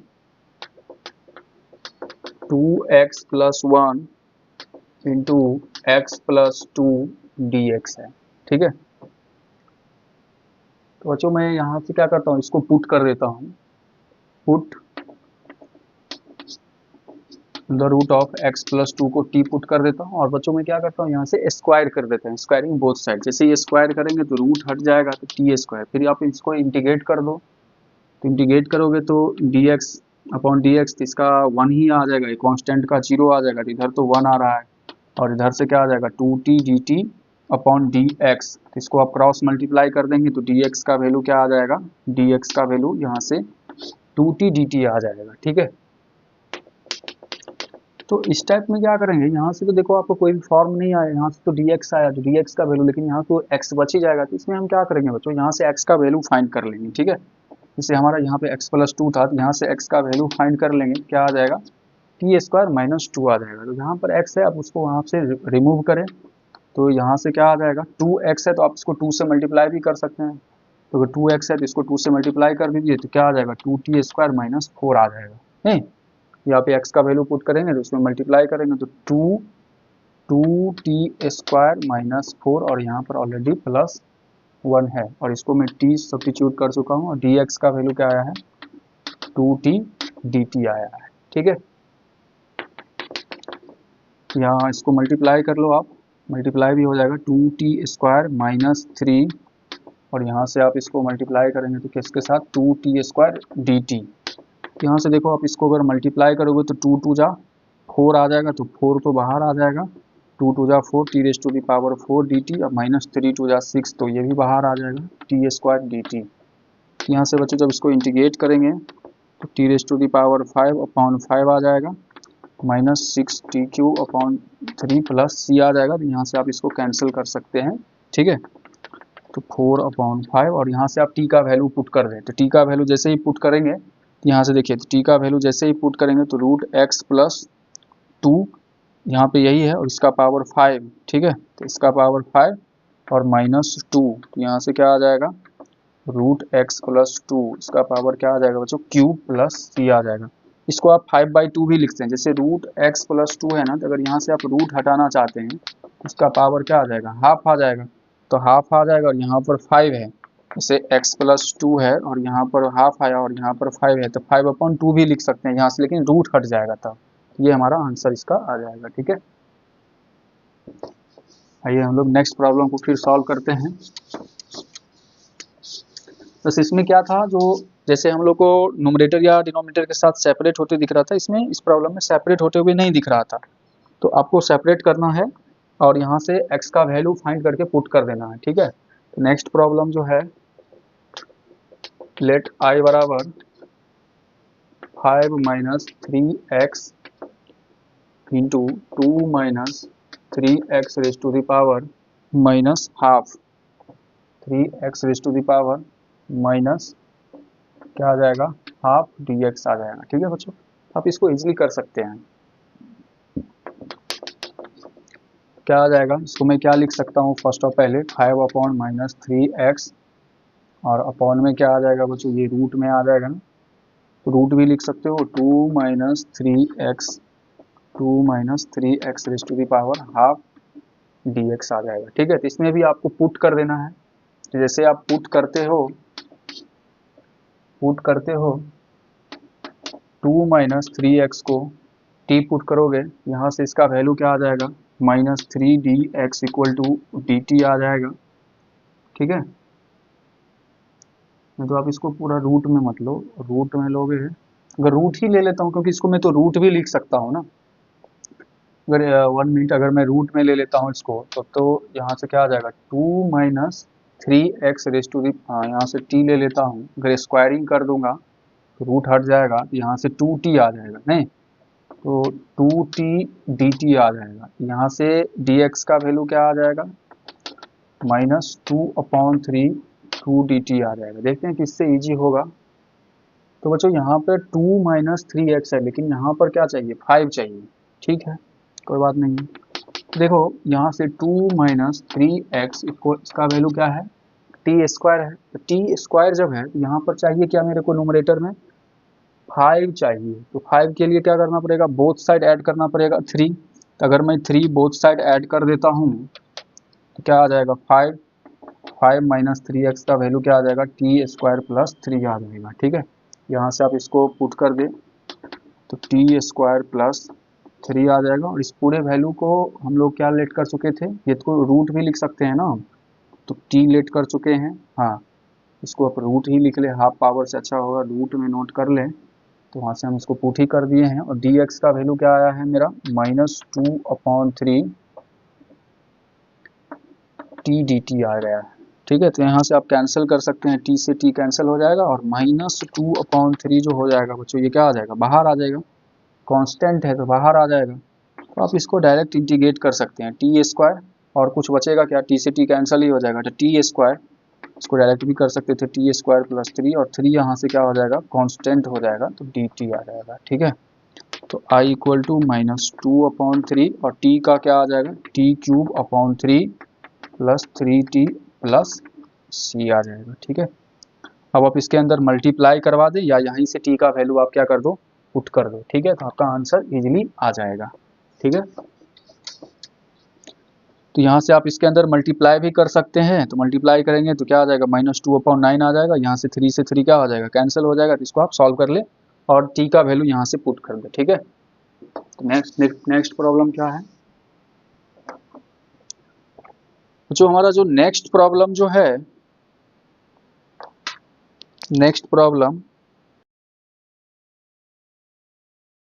2x plus 1 into x plus 2 dx है। ठीक है, तो बच्चों मैं यहाँ से क्या करता हूँ, इसको पुट कर देता हूँ, put the root of x plus 2 को t पुट कर देता हूँ। और बच्चों मैं क्या करता हूँ, यहाँ से स्क्वायर कर देते हैं, स्क्वायरिंग बोथ साइड। जैसे ये स्क्वायर करेंगे तो रूट हट जाएगा तो t स्क्वायर, फिर आप इसको इंटीग्रेट कर दो, तो इंटीग्रेट करोगे तो dx अपॉन dx, तो इसका 1 ही आ जाएगा, ये कांस्टेंट का 0 आ जाएगा, इधर तो 1 आ रहा है और इधर से क्या आ जाएगा 2t dt अपॉन dx। तो इसको आप क्रॉस मल्टीप्लाई कर देंगे तो dx का वैल्यू क्या आ जाएगा, dx का वैल्यू यहाँ से 2t dt आ जाएगा। ठीक है, तो इस टाइप में क्या करेंगे, यहाँ से तो देखो आपको कोई भी फॉर्म नहीं आया, यहाँ से तो dx आया तो dx का वैल्यू, लेकिन यहाँ तो x बच ही जाएगा। तो इसमें हम क्या करेंगे बच्चों, यहाँ से x का वैल्यू फाइंड कर लेंगे, ठीक है। जैसे हमारा यहाँ पे x+2 था, तो यहाँ से x का वैल्यू फाइंड कर लेंगे, क्या आ जाएगा, t² - 2 आ जाएगा। तो जहाँ पर x है आप उसको वहाँ से रिमूव करें, तो यहाँ से क्या आ जाएगा, 2x है तो आप इसको 2 से मल्टीप्लाई भी कर सकते हैं। तो अगर 2x है तो इसको 2 से मल्टीप्लाई कर दीजिए, तो क्या आ जाएगा, 2t² - 4 आ जाएगा। नहीं, यहाँ पे x का वैल्यू पुट करेंगे तो इसमें मल्टीप्लाई करेंगे तो 2t² - 4, और यहाँ पर ऑलरेडी +1 है, और इसको मैं t सब्स्टिट्यूट कर चुका हूँ, और dx का वैल्यू क्या आया है, 2t dt आया है, ठीक है। यहाँ इसको मल्टीप्लाई कर लो आप, मल्टीप्लाई भी हो जाएगा 2t² - 3, और यहाँ से आप इसको मल्टीप्लाई करेंगे तो किसके साथ, 2t² dt। यहाँ से देखो आप इसको अगर मल्टीप्लाई करोगे तो 2 2 जा 4 आ जाएगा, तो 4 तो बाहर आ जाएगा, 2 2 जा 4 t⁴ dt, और -3 2 जा 6, तो ये भी बाहर आ जाएगा, t² dt। यहाँ से बच्चों जब इसको इंटीग्रेट करेंगे तो t⁵ आ जाएगा, -6t³ + c आ जाएगा। तो यहाँ से आप इसको कैंसिल कर सकते हैं, ठीक है। तो 4/5, और यहाँ से आप t का वैल्यू पुट कर दें, तो t का वैल्यू जैसे ही पुट करेंगे, तो यहाँ से देखिए, तो t का वैल्यू जैसे ही पुट करेंगे तो √x+2 यहाँ पे यही है, और इसका पावर 5, ठीक है। तो इसका पावर 5 और -2, तो यहाँ से क्या आ जाएगा, √x+2, इसका पावर क्या आ जाएगा बच्चों, क्यूब + c आ जाएगा। इसको आप 5/2 भी लिखते हैं, जैसे √x+2 है ना, तो अगर यहाँ से आप रूट हटाना चाहते हैं, इसका पावर क्या आ जाएगा, हाफ आ जाएगा, तो हाफ आ जाएगा, और यहाँ पर 5 है, जैसे x+2 है और यहाँ पर हाफ आया और यहाँ पर 5 है, तो 5/2 भी लिख सकते हैं यहाँ से, लेकिन रूट हट जाएगा तब। ये हमारा आंसर इसका आ जाएगा, ठीक है। आइए हम लोग नेक्स्ट प्रॉब्लम को फिर सॉल्व करते हैं। बस इसमें क्या था, जो जैसे हम लोग को न्यूमरेटर या डिनोमिनेटर के साथ सेपरेट होते दिख रहा था, इसमें इस प्रॉब्लम में सेपरेट होते हुए नहीं दिख रहा था, तो आपको सेपरेट करना है और यहाँ से x का वैल्यू फाइंड करके पुट कर देना है, ठीक है। तो नेक्स्ट प्रॉब्लम जो है, लेट i बराबर 5 - 3x into 2 - 3x raise to the power -half 3x raise to the power minus क्या आ जाएगा, हाफ dx आ जाएगा, ठीक है बच्चों। आप इसको इजीली कर सकते हैं। क्या आ जाएगा, इसको मैं क्या लिख सकता हूँ, फर्स्ट ऑफ पहले 5/-3x, और अपॉन में क्या आ जाएगा बच्चों, ये रूट में आ जाएगा ना, तो रूट भी लिख सकते हो, 2 - 3x raise to the power half dx आ जाएगा, ठीक है। तो इसमें भी आपको पुट कर देना है, तो जैसे आप पुट करते हो 2 - 3x को t पुट करोगे, यहाँ से इसका वैल्यू क्या आ जाएगा, -3dx = dt आ जाएगा, ठीक है। नहीं तो आप इसको पूरा रूट में मत लो, रूट में लोगे, अगर रूट ही ले लेता हूँ, क्योंकि इसको मैं तो रूट भी लिख सकता हूँ ना, अगर 1 मिनट अगर मैं रूट में ले लेता हूँ इसको, तो यहाँ से क्या आ जाएगा, 2 - 3x रेज़ टू द, यहाँ से t ले लेता हूँ, अगर स्क्वायरिंग कर दूंगा तो रूट हट जाएगा, यहाँ से 2t आ जाएगा, नहीं तो 2t dt आ जाएगा। यहाँ से dx का वैल्यू क्या आ जाएगा, -2/3 2 dt आ जाएगा। देखते हैं किससे इजी होगा। तो बच्चों यहाँ पे 2 - 3x है, लेकिन यहाँ पर क्या चाहिए, 5 चाहिए, ठीक है, कोई बात नहीं। देखो यहाँ से 2 - 3x इसका वैल्यू क्या है, t² है, तो t² जब है तो यहाँ पर चाहिए क्या मेरे को, न्यूमरेटर में 5 चाहिए, तो 5 के लिए क्या करना पड़ेगा, बोथ साइड ऐड करना पड़ेगा 3, तो अगर मैं 3 बोथ साइड ऐड कर देता हूँ तो क्या आ जाएगा, 5 - 3x का वैल्यू क्या आ जाएगा, t² + 3 आ जाएगा, ठीक है। यहाँ से आप इसको पुट कर दें तो t² + 3 आ जाएगा, और इस पूरे वैल्यू को हम लोग क्या लेट कर चुके थे, ये तो रूट भी लिख सकते हैं ना, तो t लेट कर चुके हैं, हाँ इसको आप रूट ही लिख ले, हाफ पावर से अच्छा होगा रूट में नोट कर लें, तो वहाँ से हम इसको पुट ही कर दिए हैं। और dx का वैल्यू क्या आया है मेरा, -2/3 t dt आ गया है, ठीक है। तो यहाँ से आप कैंसिल कर सकते हैं, t से t कैंसिल हो जाएगा, और -2/3 जो हो जाएगा बच्चों, ये क्या आ जाएगा, बाहर आ जाएगा, कांस्टेंट है तो बाहर आ जाएगा, तो आप इसको डायरेक्ट इंटीग्रेट कर सकते हैं। टी स्क्वायर और कुछ बचेगा क्या, टी से टी कैंसिल ही हो जाएगा, तो टी स्क्वायर इसको डायरेक्ट भी कर सकते थे, टी स्क्वायर प्लस 3 और 3 यहाँ से क्या हो जाएगा कांस्टेंट हो जाएगा, तो डी टी आ जाएगा। ठीक है, तो I इक्वल टू -2/3 और t का क्या आ जाएगा t³ plus 3t plus c आ जाएगा। ठीक है, अब आप इसके अंदर मल्टीप्लाई करवा दें या यहीं से t का वैल्यू आप क्या कर दो पुट कर दो। ठीक है, तो आपका आंसर इजीली आ जाएगा। ठीक है, तो यहाँ से आप इसके अंदर मल्टीप्लाई भी कर सकते हैं, तो मल्टीप्लाई करेंगे तो क्या आ जाएगा -2/9 आ जाएगा, यहाँ से 3 से 3 क्या हो जाएगा कैंसिल हो जाएगा, तो इसको आप सॉल्व कर ले और t का वैल्यू यहाँ से पुट कर दे। ठीक है, तो नेक्स्ट प्रॉब्लम क्या है, जो हमारा जो नेक्स्ट प्रॉब्लम जो है, नेक्स्ट प्रॉब्लम